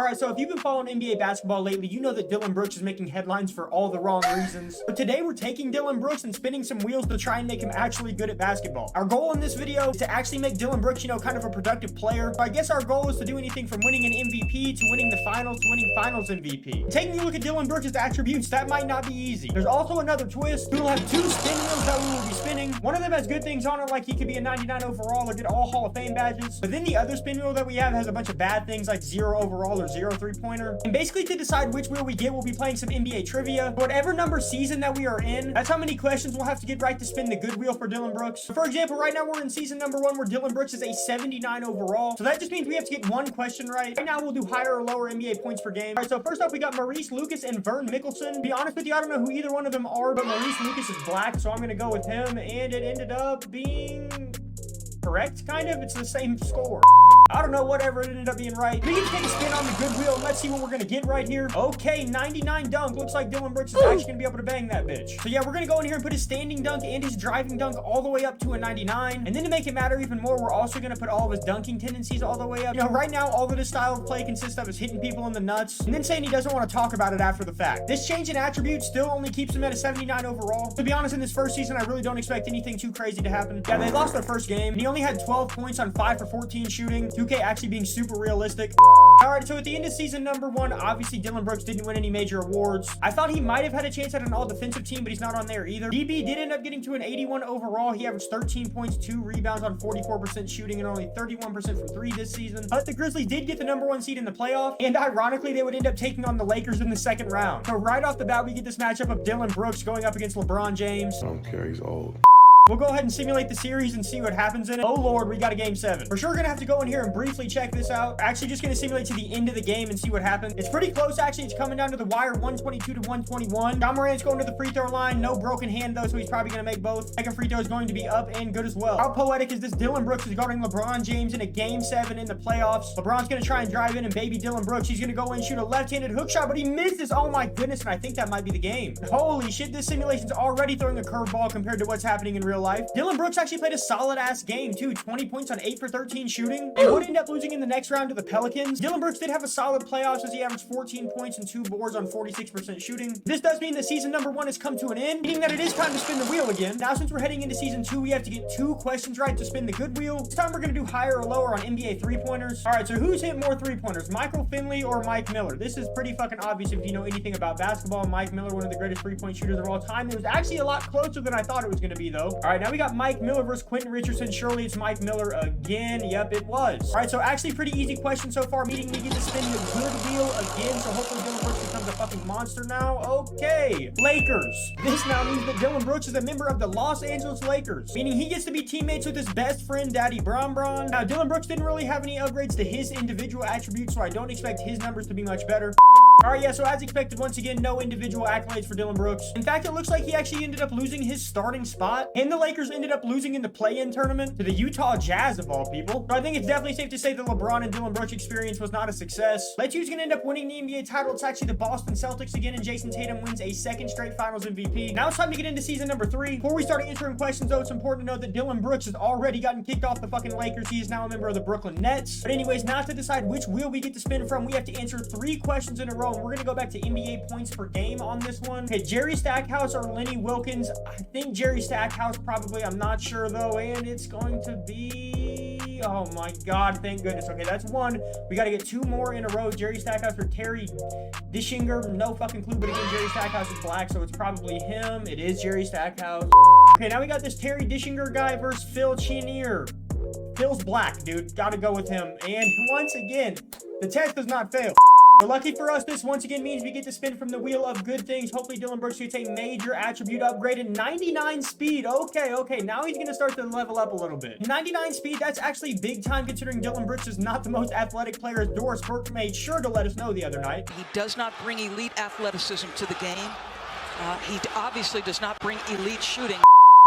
Alright, so if you've been following NBA basketball lately, you know that Dillon Brooks is making headlines for all the wrong reasons. But today we're taking Dillon Brooks and spinning some wheels to try and make him actually good at basketball. Our goal in this video is to actually make Dillon Brooks, you know, kind of a productive player. So I guess our goal is to do anything from winning an MVP to winning the finals to winning finals MVP. Taking a look at Dillon Brooks' attributes, that might not be easy. There's also another twist. We will have two spin wheels that we will be spinning. One of them has good things on it, like he could be a 99 overall or get all Hall of Fame badges. But then the other spin wheel that we have has a bunch of bad things like 0 overall or 0 3-pointer. And basically to decide which wheel we get, we'll be playing some NBA trivia. Whatever number season that we are in, that's how many questions we'll have to get right to spin the good wheel for Dillon Brooks. So for example, right now we're in season number 1 where Dillon Brooks is a 79 overall. So that just means we have to get one question right. Right now we'll do higher or lower NBA points per game. All right, so first up we got Maurice Lucas and Vern Mickelson. To be honest with you, I don't know who either one of them are, but Maurice Lucas is black, so I'm gonna go with him, and it ended up being correct, kind of. It's the same score. I don't know, whatever, it ended up being right. We can take a spin on the good wheel and let's see what we're gonna get right here. Okay, 99 dunk. Looks like Dillon Brooks is actually gonna be able to bang that bitch. So yeah, we're gonna go in here and put his standing dunk and his driving dunk all the way up to a 99. And then to make it matter even more, we're also gonna put all of his dunking tendencies all the way up. You know, right now, all that his style of play consists of is hitting people in the nuts and then saying he doesn't want to talk about it after the fact. This change in attributes still only keeps him at a 79 overall. To be honest, in this first season, I really don't expect anything too crazy to happen. Yeah, they lost their first game and he only had 12 points on 5 for 14 shooting. 2K actually being super realistic. All right, so at the end of season number 1, obviously Dillon Brooks didn't win any major awards. I thought he might have had a chance at an all-defensive team, but he's not on there either. DB did end up getting to an 81 overall. He averaged 13 points, 2 rebounds on 44% shooting and only 31% from 3 this season. But the Grizzlies did get the number 1 seed in the playoff, and ironically, they would end up taking on the Lakers in the second round. So right off the bat, we get this matchup of Dillon Brooks going up against LeBron James. I don't care, he's old. We'll go ahead and simulate the series and see what happens in it. Oh Lord, we got a game 7. For sure gonna have to go in here and briefly check this out. Actually just gonna simulate to the end of the game and see what happens. It's pretty close actually. It's coming down to the wire, 122 to 121. John Morant's going to the free throw line. No broken hand though, so he's probably gonna make both. Second free throw is going to be up and good as well. How poetic is this? Dillon Brooks is guarding LeBron James in a game 7 in the playoffs. LeBron's gonna try and drive in and baby Dillon Brooks. He's gonna go in, shoot a left-handed hook shot, but he misses. Oh my goodness, and I think that might be the game. Holy shit, this simulation's already throwing a curveball compared to what's happening in real life. Dillon Brooks actually played a solid ass game too. 20 points on 8 for 13 shooting. They would end up losing in the next round to the Pelicans. Dillon Brooks did have a solid playoffs as he averaged 14 points and 2 boards on 46% shooting. This does mean that season number 1 has come to an end, meaning that it is time to spin the wheel again. Now since we're heading into season 2, we have to get 2 questions right to spin the good wheel. This time we're going to do higher or lower on NBA 3-pointers. All right, so who's hit more 3-pointers, Michael Finley or Mike Miller? This is pretty fucking obvious if you know anything about basketball. Mike Miller, one of the greatest 3-point shooters of all time. It was actually a lot closer than I thought it was going to be though. All right, now we got Mike Miller versus Quentin Richardson. Surely it's Mike Miller again. Yep, it was. All right, so actually pretty easy question so far, meaning we get to spin the good wheel again. So hopefully Dillon Brooks becomes a fucking monster now. Okay, Lakers. This now means that Dillon Brooks is a member of the Los Angeles Lakers, meaning he gets to be teammates with his best friend, Daddy Bron Bron. Now, Dillon Brooks didn't really have any upgrades to his individual attributes, so I don't expect his numbers to be much better. All right, yeah, so as expected, once again, no individual accolades for Dillon Brooks. In fact, it looks like he actually ended up losing his starting spot, and the Lakers ended up losing in the play-in tournament to the Utah Jazz, of all people. So I think it's definitely safe to say the LeBron and Dillon Brooks experience was not a success. Let's see who's going to end up winning the NBA title. It's actually the Boston Celtics again, and Jason Tatum wins a 2nd straight Finals MVP. Now it's time to get into season number 3. Before we start answering questions, though, it's important to note that Dillon Brooks has already gotten kicked off the fucking Lakers. He is now a member of the Brooklyn Nets. But anyways, now to decide which wheel we get to spin from, we have to answer 3 questions in a row, and we're going to go back to NBA points per game on this one. Okay, Jerry Stackhouse or Lenny Wilkins? I think Jerry Stackhouse probably. I'm not sure though, and it's going to be... oh my god, thank goodness. Okay, that's 1. We got to get 2 more in a row. Jerry Stackhouse or Terry Dischinger? No fucking clue, but again, Jerry Stackhouse is black, so it's probably him. It is Jerry Stackhouse. Okay, now we got this Terry Dischinger guy versus Phil Chenier. Phil's black, dude. Gotta go with him. And once again, the test does not fail. But lucky for us, this once again means we get to spin from the wheel of good things. Hopefully Dillon Brooks gets a major attribute upgrade in 99 speed. Okay, now he's going to start to level up a little bit. 99 speed, that's actually big time considering Dillon Brooks is not the most athletic player, as Doris Burke made sure to let us know the other night. He does not bring elite athleticism to the game. He obviously does not bring elite shooting.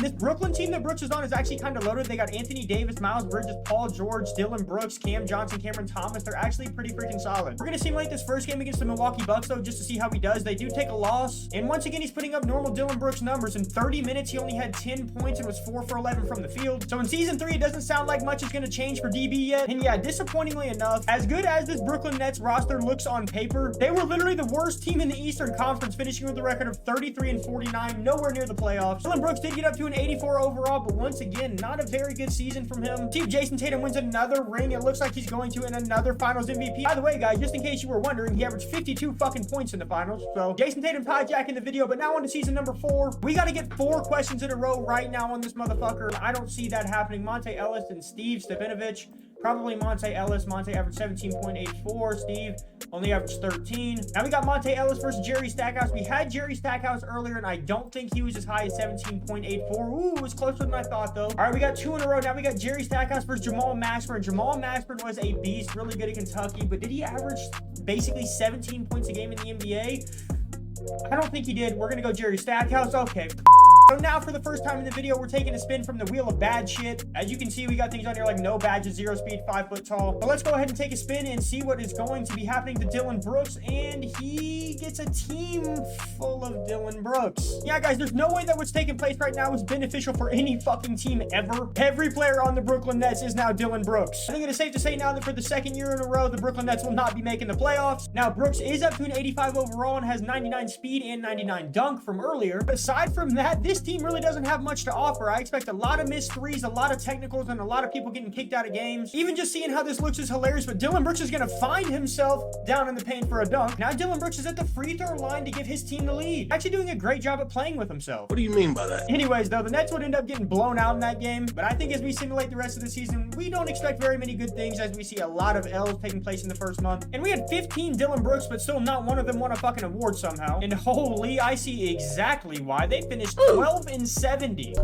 This Brooklyn team that Brooks is on is actually kind of loaded. They got Anthony Davis, Miles Bridges, Paul George, Dillon Brooks, Cam Johnson, Cameron Thomas. They're actually pretty freaking solid. We're going to simulate this first game against the Milwaukee Bucks, though, just to see how he does. They do take a loss. And once again, he's putting up normal Dillon Brooks numbers. In 30 minutes, he only had 10 points and was 4 for 11 from the field. So in season 3, it doesn't sound like much is going to change for DB yet. And yeah, disappointingly enough, as good as this Brooklyn Nets roster looks on paper, they were literally the worst team in the Eastern Conference, finishing with a record of 33 and 49, nowhere near the playoffs. Dillon Brooks did get up to an 84 overall, but once again, not a very good season from him. See if Jason Tatum wins another ring. It looks like he's going to in another Finals MVP. By the way, guys, just in case you were wondering, he averaged 52 fucking points in the Finals. So Jason Tatum's hijacking the video, but now on to season number 4. We got to get 4 questions in a row right now on this motherfucker. I don't see that happening. Monte Ellis and Steve Stepanovich. Probably Monte Ellis. Monte averaged 17.84. Steve only averaged 13. Now we got Monte Ellis versus Jerry Stackhouse. We had Jerry Stackhouse earlier, and I don't think he was as high as 17.84. Ooh, it was closer than I thought, though. All right, we got 2 in a row. Now we got Jerry Stackhouse versus Jamal Mashburn. Jamal Mashburn was a beast, really good at Kentucky, but did he average basically 17 points a game in the NBA? I don't think he did. We're going to go Jerry Stackhouse. Okay. So now for the first time in the video, we're taking a spin from the wheel of bad shit. As you can see, we got things on here like no badges, 0 speed, 5 foot tall. So let's go ahead and take a spin and see what is going to be happening to Dillon Brooks. And he gets a team full of Dillon Brooks. Yeah, guys, there's no way that what's taking place right now is beneficial for any fucking team ever. Every player on the Brooklyn Nets is now Dillon Brooks. I think it is safe to say now that for the second year in a row, the Brooklyn Nets will not be making the playoffs. Now, Brooks is up to an 85 overall and has 99 speed and 99 dunk from earlier. But aside from that, this team really doesn't have much to offer. I expect a lot of missed threes, a lot of technicals, and a lot of people getting kicked out of games. Even just seeing how this looks is hilarious, but Dillon Brooks is going to find himself down in the paint for a dunk. Now Dillon Brooks is at the free throw line to give his team the lead. Actually doing a great job at playing with himself. What do you mean by that? Anyways, though, the Nets would end up getting blown out in that game, but I think as we simulate the rest of the season, we don't expect very many good things as we see a lot of L's taking place in the first month. And we had 15 Dillon Brooks, but still not one of them won a fucking award somehow. And holy, I see exactly why. They finished 12 and 70.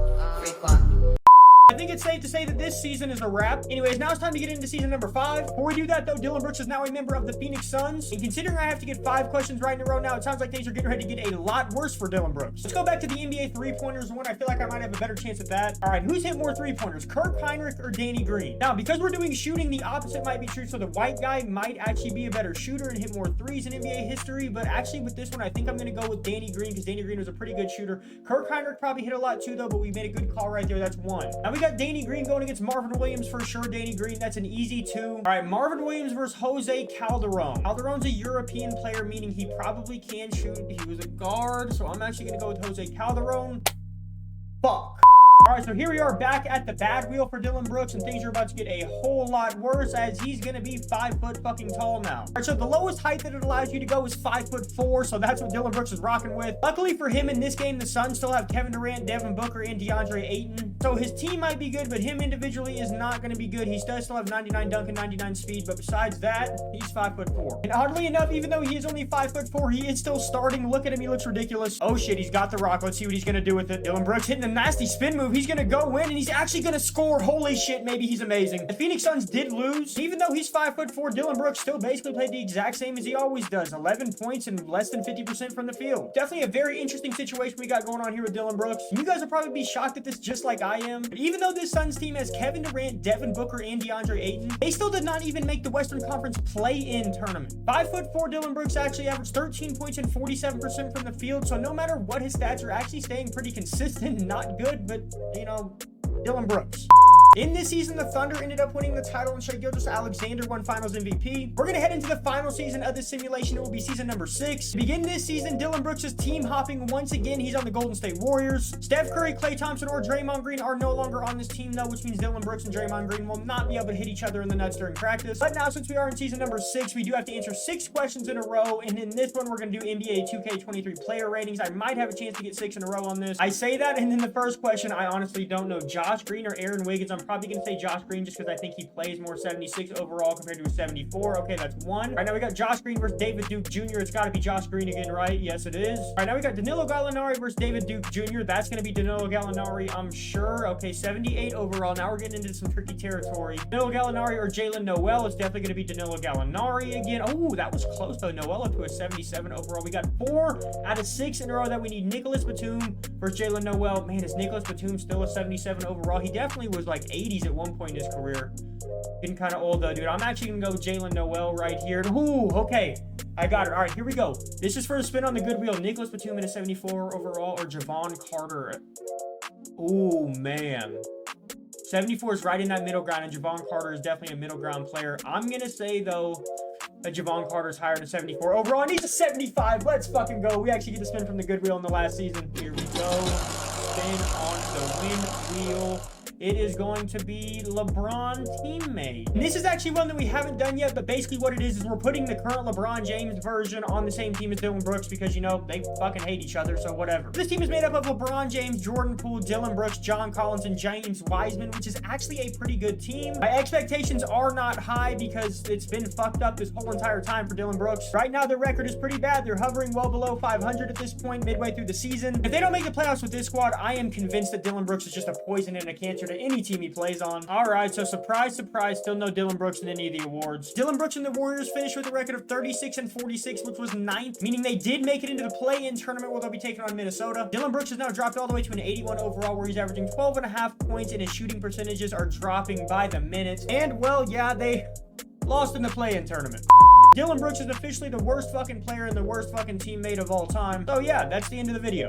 I think it's safe to say that this season is a wrap. Anyways, now it's time to get into season number 5. Before we do that, though, Dillon Brooks is now a member of the Phoenix Suns. And considering I have to get 5 questions right in a row now, it sounds like things are getting ready to get a lot worse for Dillon Brooks. Let's go back to the NBA three-pointers one. I feel like I might have a better chance at that. All right, who's hit more three-pointers, Kirk Hinrich or Danny Green? Now, because we're doing shooting, the opposite might be true. So the white guy might actually be a better shooter and hit more threes in NBA history. But actually, with this one, I think I'm going to go with Danny Green because Danny Green was a pretty good shooter. Kirk Hinrich probably hit a lot too, though, but we made a good call right there. That's 1. Now we got Danny Green going against Marvin Williams for sure. Danny Green, that's an easy 2. All right, Marvin Williams versus Jose Calderon. Calderon's a European player, meaning he probably can shoot. He was a guard, so I'm actually going to go with Jose Calderon. Fuck. All right, so here we are back at the bad wheel for Dillon Brooks, and things are about to get a whole lot worse as he's going to be 5 foot fucking tall now. All right, so the lowest height that it allows you to go is 5'4", so that's what Dillon Brooks is rocking with. Luckily for him in this game, the Suns still have Kevin Durant, Devin Booker, and DeAndre Ayton. So his team might be good, but him individually is not going to be good. He does still have 99 dunk and 99 speed, but besides that, he's 5'4". And oddly enough, even though he is only 5'4", he is still starting. Look at him, he looks ridiculous. Oh shit, he's got the rock. Let's see what he's going to do with it. Dillon Brooks hitting a nasty spin move. He's going to go in, and he's actually going to score. Holy shit, maybe he's amazing. The Phoenix Suns did lose. Even though he's 5'4", Dillon Brooks still basically played the exact same as he always does. 11 points and less than 50% from the field. Definitely a very interesting situation we got going on here with Dillon Brooks. You guys will probably be shocked at this just like I am. But even though this Suns team has Kevin Durant, Devin Booker, and DeAndre Ayton, they still did not even make the Western Conference play-in tournament. 5'4" Dillon Brooks actually averaged 13 points and 47% from the field. So no matter what, his stats are actually staying pretty consistent. Not good, but, you know, Dillon Brooks. In this season, the Thunder ended up winning the title, and Shai Gilgeous-Alexander won Finals MVP. We're going to head into the final season of this simulation. It will be season number 6. To begin this season, Dillon Brooks is team hopping once again. He's on the Golden State Warriors. Steph Curry, Klay Thompson, or Draymond Green are no longer on this team, though, which means Dillon Brooks and Draymond Green will not be able to hit each other in the nuts during practice. But now, since we are in season number 6, we do have to answer 6 questions in a row, and in this one, we're going to do NBA 2K23 player ratings. I might have a chance to get 6 in a row on this. I say that, and in the first question, I honestly don't know. Josh Green or Aaron Wiggins? I'm probably going to say Josh Green just because I think he plays more 76 overall compared to a 74. Okay, that's one. Right now we got Josh Green versus David Duke Jr. It's got to be Josh Green again, right? Yes, it is. All right, now we got Danilo Gallinari versus David Duke Jr. That's going to be Danilo Gallinari, I'm sure. Okay, 78 overall. Now we're getting into some tricky territory. Danilo Gallinari or Jalen Noel. It's definitely going to be Danilo Gallinari again. Oh, that was close though. Noel up to a 77 overall. We got 4 out of 6 in a row that we need. Nicholas Batum versus Jalen Noel. Man, is Nicholas Batum still a 77 overall? He definitely was like 80s at one point in his career. Getting kind of old though, dude. I'm actually going to go with Jalen Noel right here. Ooh, okay. I got it. All right, here we go. This is for a spin on the good wheel. Nicholas Batum in a 74 overall or Javon Carter. Ooh, man. 74 is right in that middle ground, and Javon Carter is definitely a middle ground player. I'm going to say, though, that Javon Carter is higher than 74 overall, and he's a 75. Let's fucking go. We actually get to spin from the good wheel in the last season. Here we go. Spin on the win wheel. It is going to be LeBron teammate. And this is actually one that we haven't done yet, but basically what it is we're putting the current LeBron James version on the same team as Dillon Brooks because, you know, they fucking hate each other, so whatever. This team is made up of LeBron James, Jordan Poole, Dillon Brooks, John Collins, and James Wiseman, which is actually a pretty good team. My expectations are not high because it's been fucked up this whole entire time for Dillon Brooks. Right now, their record is pretty bad. They're hovering well below 500 at this point, midway through the season. If they don't make the playoffs with this squad, I am convinced that Dillon Brooks is just a poison and a cancer to any team he plays on. All right, so surprise, surprise, still no Dillon Brooks in any of the awards. Dillon Brooks and the Warriors finished with a record of 36-46, which was 9th, meaning they did make it into the play-in tournament where they'll be taking on Minnesota. Dillon Brooks has now dropped all the way to an 81 overall, where he's averaging 12.5 points, and his shooting percentages are dropping by the minute. And, well, yeah, they lost in the play-in tournament. Dillon Brooks is officially the worst fucking player and the worst fucking teammate of all time. So, yeah, that's the end of the video.